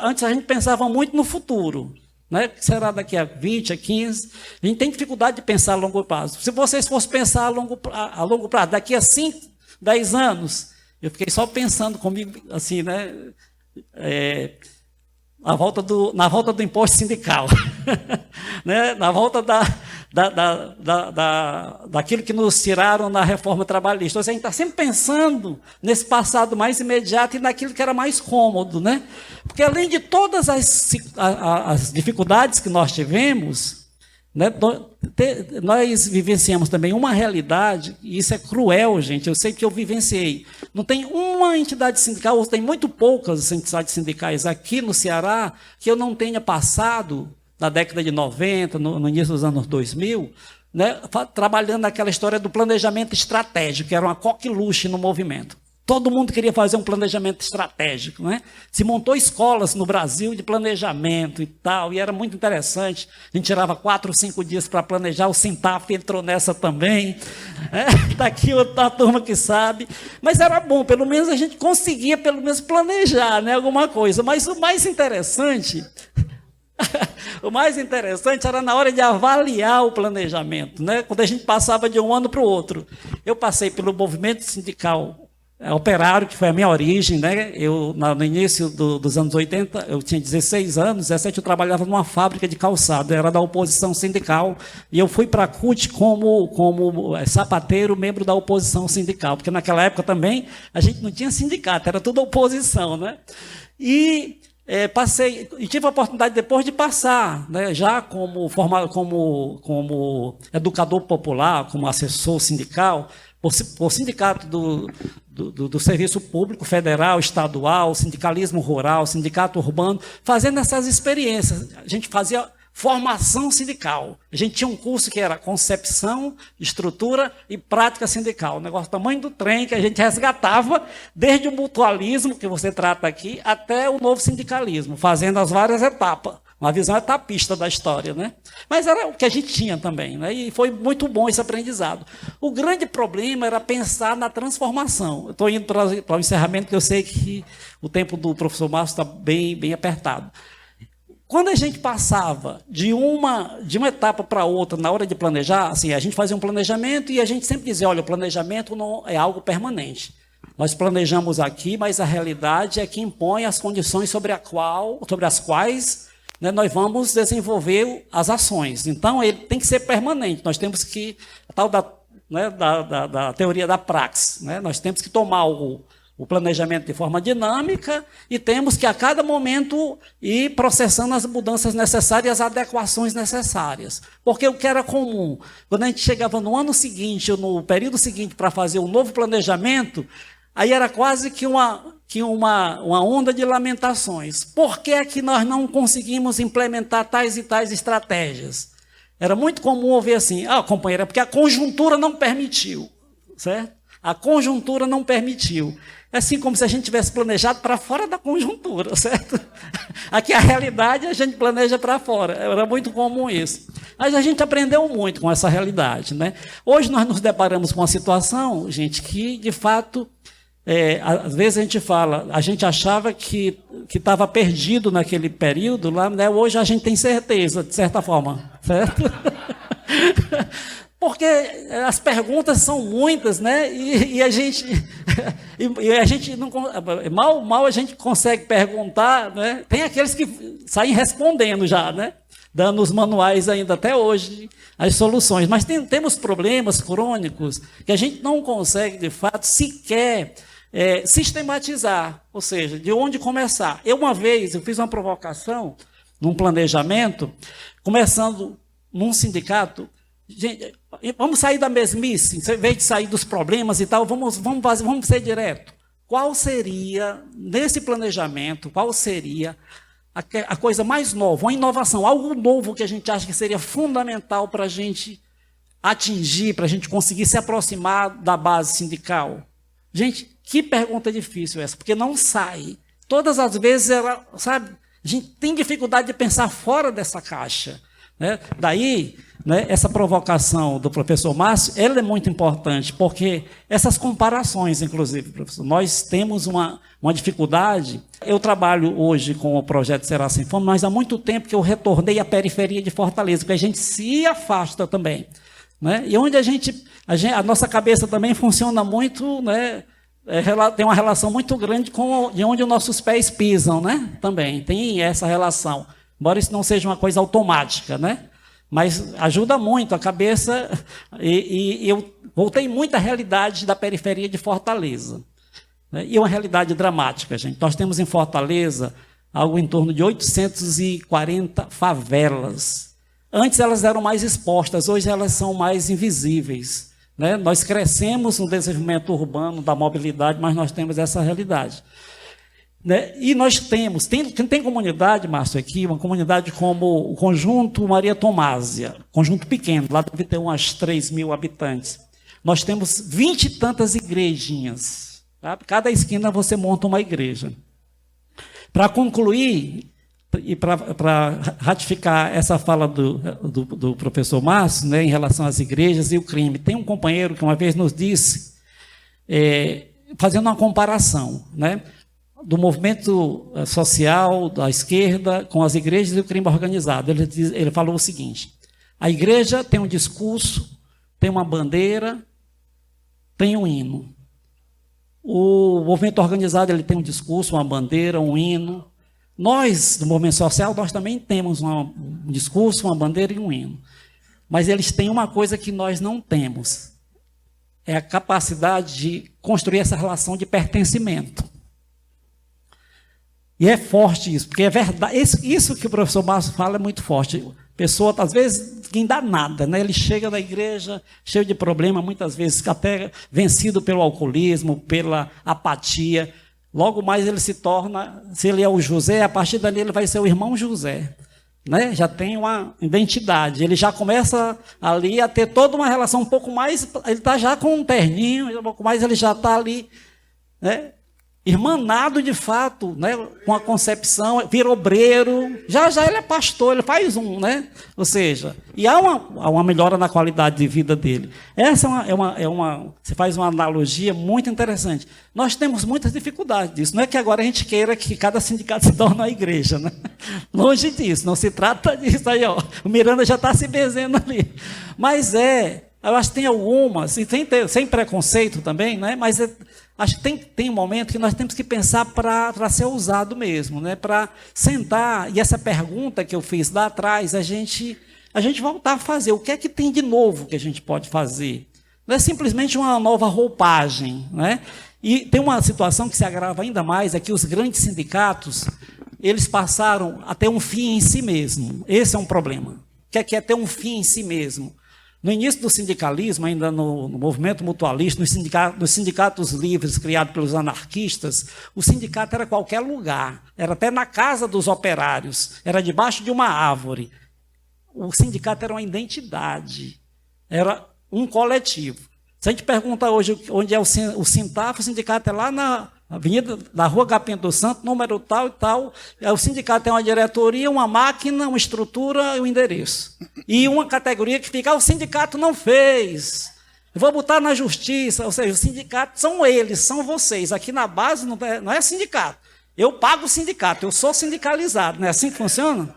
antes a gente pensava muito no futuro, né? O que será daqui a 20, a 15? A gente tem dificuldade de pensar a longo prazo. Se vocês fossem pensar a longo prazo, daqui a 5, 10 anos, eu fiquei só pensando comigo, assim, né? Na volta do imposto sindical, né? Na volta daquilo que nos tiraram na reforma trabalhista. Ou seja, a gente está sempre pensando nesse passado mais imediato e naquilo que era mais cômodo, né? Porque além de todas as dificuldades que nós tivemos, né, nós vivenciamos também uma realidade, e isso é cruel, gente, eu sei que eu vivenciei. Não tem uma entidade sindical, ou tem muito poucas entidades sindicais aqui no Ceará, que eu não tenha passado, na década de 90, no início dos anos 2000, né, trabalhando naquela história do planejamento estratégico, que era uma coqueluche no movimento. Todo mundo queria fazer um planejamento estratégico, né? Se montou escolas no Brasil de planejamento e tal, e era muito interessante. A gente tirava 4 ou 5 dias para planejar, o Sintaf entrou nessa também. Está aqui outra turma que sabe. Mas era bom, pelo menos a gente conseguia pelo menos planejar, né, alguma coisa. Mas o mais interessante... O mais interessante era na hora de avaliar o planejamento, né? Quando a gente passava de um ano para o outro. Eu passei pelo movimento sindical operário, que foi a minha origem, né? Eu, no início dos anos 80, eu tinha 16 anos, 17 eu trabalhava numa fábrica de calçado, era da oposição sindical, e eu fui para a CUT como sapateiro, membro da oposição sindical, porque naquela época também a gente não tinha sindicato, era tudo oposição, né? E passei, e tive a oportunidade depois de passar, né, já como educador popular, como assessor sindical, por sindicato do Serviço Público Federal, Estadual, sindicalismo rural, sindicato urbano, fazendo essas experiências. A gente fazia formação sindical. A gente tinha um curso que era concepção, estrutura e prática sindical. O negócio do tamanho do trem que a gente resgatava desde o mutualismo, que você trata aqui, até o novo sindicalismo, fazendo as várias etapas. Uma visão etapista da história, né? Mas era o que a gente tinha também, né? E foi muito bom esse aprendizado. O grande problema era pensar na transformação. Eu estou indo para o encerramento, porque eu sei que o tempo do professor Márcio está bem apertado. Quando a gente passava de uma etapa para outra na hora de planejar, assim, a gente fazia um planejamento e a gente sempre dizia, olha, o planejamento não é algo permanente. Nós planejamos aqui, mas a realidade é que impõe as condições sobre as quais, né, nós vamos desenvolver as ações. Então, ele tem que ser permanente. Nós temos que, a tal da teoria da praxis, né, nós temos que tomar o planejamento de forma dinâmica e temos que, a cada momento, ir processando as mudanças necessárias e as adequações necessárias. Porque o que era comum, quando a gente chegava no ano seguinte ou no período seguinte para fazer um novo planejamento, aí era quase que uma onda de lamentações. Por que é que nós não conseguimos implementar tais e tais estratégias? Era muito comum ouvir assim, companheiro, é porque a conjuntura não permitiu, certo? A conjuntura não permitiu. É assim como se a gente tivesse planejado para fora da conjuntura, certo? Aqui a realidade a gente planeja para fora. Era muito comum isso. Mas a gente aprendeu muito com essa realidade, né? Hoje nós nos deparamos com uma situação, gente, que de fato, às vezes a gente fala, a gente achava que estava perdido naquele período, lá, né? Hoje a gente tem certeza, de certa forma, certo? Porque as perguntas são muitas, né? E a gente não, mal a gente consegue perguntar, né? Tem aqueles que saem respondendo já, né? Dando os manuais ainda até hoje, as soluções. Mas temos problemas crônicos que a gente não consegue, de fato, sequer sistematizar, ou seja, de onde começar. Uma vez eu fiz uma provocação num planejamento, começando num sindicato. Gente, vamos sair da mesmice, em vez de sair dos problemas e tal, vamos ser direto. Qual seria, nesse planejamento, a coisa mais nova, uma inovação, algo novo que a gente acha que seria fundamental para a gente atingir, para a gente conseguir se aproximar da base sindical? Gente, que pergunta difícil essa, porque não sai. Todas as vezes, sabe, a gente tem dificuldade de pensar fora dessa caixa. Né? Daí, né, essa provocação do professor Márcio, ela é muito importante, porque essas comparações, inclusive, professor, nós temos uma dificuldade. Eu trabalho hoje com o projeto Será Sem Fome, mas há muito tempo que eu retornei à periferia de Fortaleza, porque a gente se afasta também. Né? E onde a nossa cabeça também funciona muito, né, tem uma relação muito grande com de onde os nossos pés pisam, né? Também tem essa relação. Embora isso não seja uma coisa automática, né? Mas ajuda muito a cabeça, e eu voltei muito à realidade da periferia de Fortaleza. Né? E é uma realidade dramática, gente. Nós temos em Fortaleza algo em torno de 840 favelas. Antes elas eram mais expostas, hoje elas são mais invisíveis. Né? Nós crescemos no desenvolvimento urbano, da mobilidade, mas nós temos essa realidade. Né? E nós tem comunidade, Márcio, aqui, uma comunidade como o Conjunto Maria Tomásia, conjunto pequeno, lá deve ter umas 3 mil habitantes. Nós temos 20 e tantas igrejinhas. Tá? Cada esquina você monta uma igreja. Para concluir, e para ratificar essa fala do professor Márcio, né, em relação às igrejas e o crime, tem um companheiro que uma vez nos disse, fazendo uma comparação, né, do movimento social da esquerda com as igrejas e o crime organizado. Ele falou o seguinte: a igreja tem um discurso, tem uma bandeira, tem um hino. O movimento organizado ele tem um discurso, uma bandeira, um hino. Nós, do movimento social, nós também temos um discurso, uma bandeira e um hino. Mas eles têm uma coisa que nós não temos. É a capacidade de construir essa relação de pertencimento. E é forte isso, porque é verdade. Isso que o professor Márcio fala é muito forte. A pessoa, às vezes, ninguém dá nada, né? Ele chega na igreja cheio de problema, muitas vezes até vencido pelo alcoolismo, pela apatia. Logo mais ele se torna, se ele é o José, a partir dali ele vai ser o irmão José. Né? Já tem uma identidade, ele já começa ali a ter toda uma relação um pouco mais, ele está já com um terninho, um pouco mais ele já está ali, né? Irmanado de fato, né? Com a concepção, vira obreiro, já ele é pastor, ele faz né? Ou seja, e há uma melhora na qualidade de vida dele. Essa você faz uma analogia muito interessante. Nós temos muitas dificuldades disso, não é que agora a gente queira que cada sindicato se torne uma igreja, né? Longe disso, não se trata disso aí, ó. O Miranda já está se benzendo ali. Mas eu acho que tem algumas, e sem preconceito também, né? Mas acho que tem um momento que nós temos que pensar para ser usado mesmo, né? Para sentar, e essa pergunta que eu fiz lá atrás, a gente voltar a fazer. O que é que tem de novo que a gente pode fazer? Não é simplesmente uma nova roupagem, né? E tem uma situação que se agrava ainda mais, é que os grandes sindicatos, eles passaram a ter um fim em si mesmo. Esse é um problema. O que é ter um fim em si mesmo? No início do sindicalismo, ainda no movimento mutualista, nos sindicatos livres criados pelos anarquistas, o sindicato era qualquer lugar, era até na casa dos operários, era debaixo de uma árvore. O sindicato era uma identidade, era um coletivo. Se a gente pergunta hoje onde é o Sintaf, o sindicato é lá na Avenida da Rua Capim do Santo, número tal e tal. O sindicato tem uma diretoria, uma máquina, uma estrutura e um endereço. E uma categoria que fica, o sindicato não fez. Eu vou botar na justiça. Ou seja, os sindicatos são eles, são vocês. Aqui na base não é sindicato. Eu pago o sindicato, eu sou sindicalizado. Não é assim que funciona?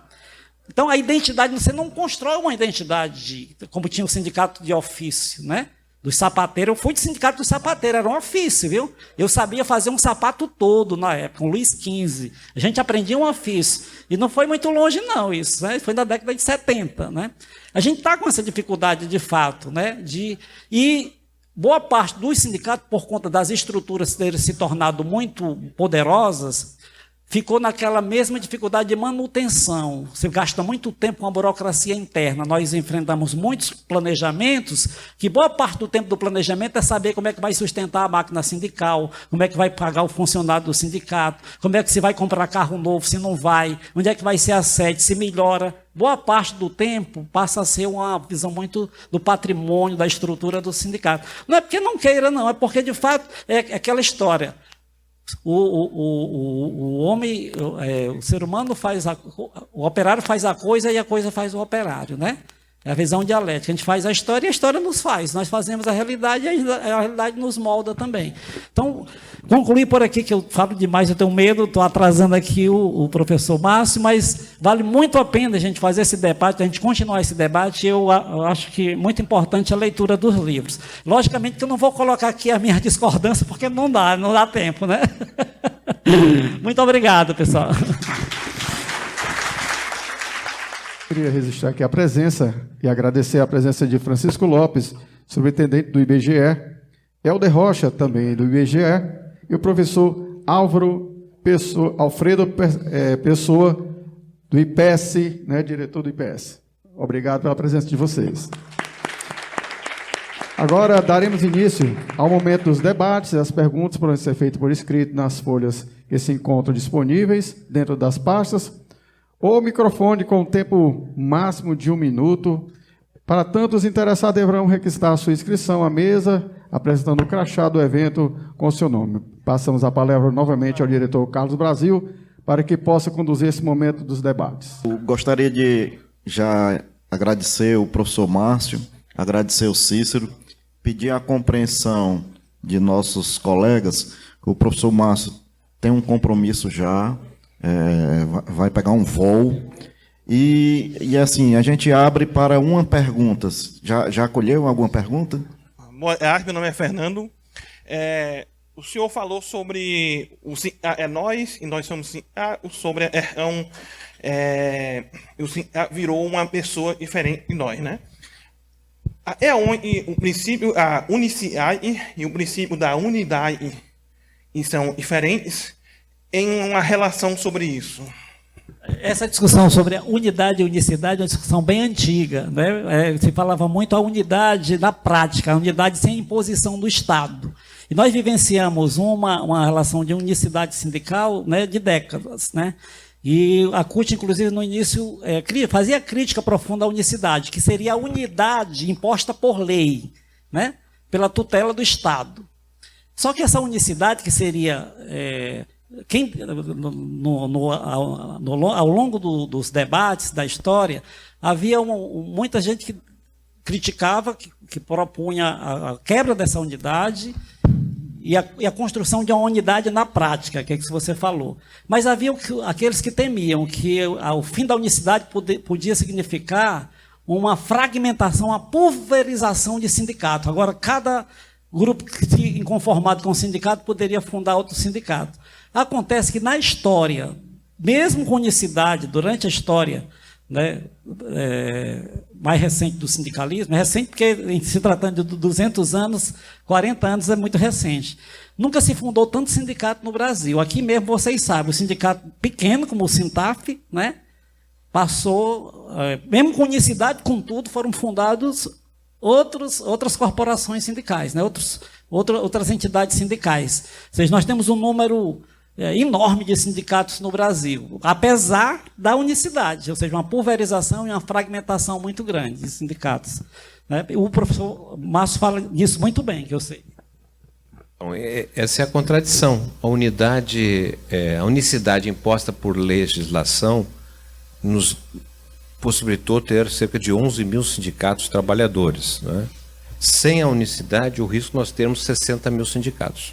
Então, a identidade, você não constrói uma identidade, como tinha o sindicato de ofício, né? Dos sapateiros, eu fui de sindicato dos sapateiros, era um ofício, viu? Eu sabia fazer um sapato todo na época, um Luiz XV. A gente aprendia um ofício. E não foi muito longe, não, isso, né? Foi na década de 70, né? A gente está com essa dificuldade, de fato, né? E boa parte dos sindicatos, por conta das estruturas terem se tornado muito poderosas, ficou naquela mesma dificuldade de manutenção. Você gasta muito tempo com a burocracia interna. Nós enfrentamos muitos planejamentos, que boa parte do tempo do planejamento é saber como é que vai sustentar a máquina sindical, como é que vai pagar o funcionário do sindicato, como é que se vai comprar carro novo, se não vai, onde é que vai ser a sede, se melhora. Boa parte do tempo passa a ser uma visão muito do patrimônio, da estrutura do sindicato. Não é porque não queira, não, é porque, de fato, é aquela história. O homem, o ser humano faz o operário faz a coisa e a coisa faz o operário, né? É a visão dialética. A gente faz a história e a história nos faz. Nós fazemos a realidade e a realidade nos molda também. Então, concluir por aqui, que eu falo demais, eu tenho medo, estou atrasando aqui o professor Márcio, mas vale muito a pena a gente fazer esse debate, a gente continuar esse debate. Eu acho que é muito importante a leitura dos livros. Logicamente que eu não vou colocar aqui a minha discordância, porque não dá tempo, né? Muito obrigado, pessoal. Queria registrar aqui a presença e agradecer a presença de Francisco Lopes, superintendente do IBGE, Helder Rocha, também do IBGE, e o professor Alfredo Pessoa, do IPS, né, diretor do IPS. Obrigado pela presença de vocês. Agora daremos início ao momento dos debates. As perguntas podem ser feitas por escrito nas folhas que se encontram disponíveis dentro das pastas. O microfone com tempo máximo de 1 minuto. Para tanto, os interessados deverão requisitar a sua inscrição à mesa, apresentando o crachá do evento com o seu nome. Passamos a palavra novamente ao diretor Carlos Brasil, para que possa conduzir esse momento dos debates. Eu gostaria de já agradecer o professor Márcio, agradecer o Cícero, pedir a compreensão de nossos colegas, que o professor Márcio tem um compromisso já, vai pegar um voo, e assim, a gente abre para uma pergunta. Já acolheu alguma pergunta? Boa tarde, meu nome é Fernando. O senhor falou sobre nós, e nós somos sobre virou uma pessoa diferente de nós, né? O princípio, a unicidade e o princípio da unidade e são diferentes em uma relação sobre isso. Essa discussão sobre a unidade e unicidade é uma discussão bem antiga, né? Se falava muito a unidade na prática, a unidade sem imposição do Estado. E nós vivenciamos uma relação de unicidade sindical, né, de décadas, né? E a CUT, inclusive, no início, fazia crítica profunda à unicidade, que seria a unidade imposta por lei, né, pela tutela do Estado. Só que essa unicidade, que seria... ao longo dos debates, da história, havia muita gente que criticava, que propunha a quebra dessa unidade e a construção de uma unidade na prática, que é isso que você falou. Mas havia aqueles que temiam que o fim da unicidade podia significar uma fragmentação, uma pulverização de sindicato. Agora, cada grupo inconformado com o sindicato poderia fundar outro sindicato. Acontece que na história, mesmo com unicidade, durante a história, né, mais recente do sindicalismo, é recente porque, se tratando de 200 anos, 40 anos é muito recente. Nunca se fundou tanto sindicato no Brasil. Aqui mesmo, vocês sabem, o sindicato pequeno, como o Sintaf, né, passou, mesmo com unicidade, contudo, foram fundados outras corporações sindicais, né, outras entidades sindicais. Ou seja, nós temos um número enorme de sindicatos no Brasil, apesar da unicidade, ou seja, uma pulverização e uma fragmentação muito grande de sindicatos, né? O professor Márcio fala disso muito bem, que eu sei. Então, essa é a contradição. A unicidade imposta por legislação nos possibilitou ter cerca de 11 mil sindicatos trabalhadores, né? Sem a unicidade, o risco nós termos 60 mil sindicatos.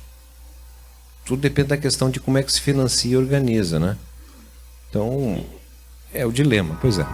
Tudo depende da questão de como é que se financia e organiza, né? Então, é o dilema, pois é.